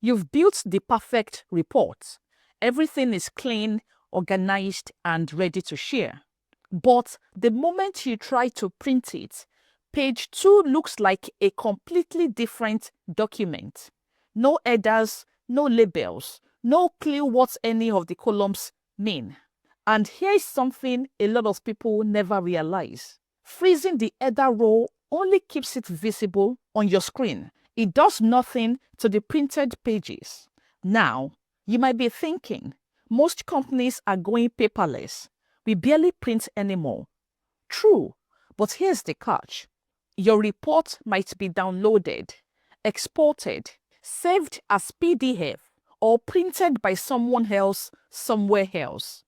You've built the perfect report. Everything is clean, organized, and ready to share. But the moment you try to print it, page 2 looks like a completely different document. No headers, no labels, no clue what any of the columns mean. And here's something a lot of people never realize. Freezing the header row only keeps it visible on your screen. It does nothing to the printed pages. Now, you might be thinking, most companies are going paperless. We barely print anymore. True, but here's the catch. Your report might be downloaded, exported, saved as PDF, or printed by someone else somewhere else.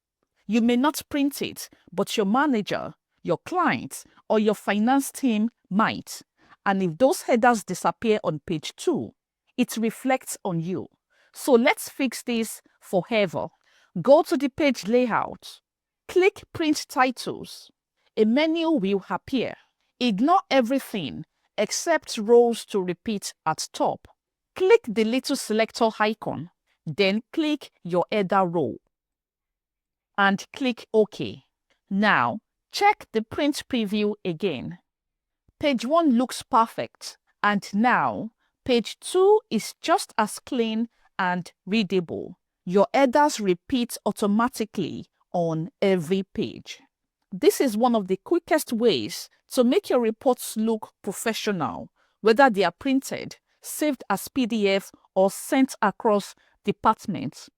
You may not print it, but your manager, your client, or your finance team might. And if those headers disappear on page 2, it reflects on you. So let's fix this forever. Go to the page layout. Click Print Titles. A menu will appear. Ignore everything except rows to repeat at top. Click the little selector icon. Then click your header row. And click OK. Now, check the print preview again. Page 1 looks perfect, and now page 2 is just as clean and readable. Your headers repeat automatically on every page. This is one of the quickest ways to make your reports look professional, whether they are printed, saved as PDF, or sent across departments.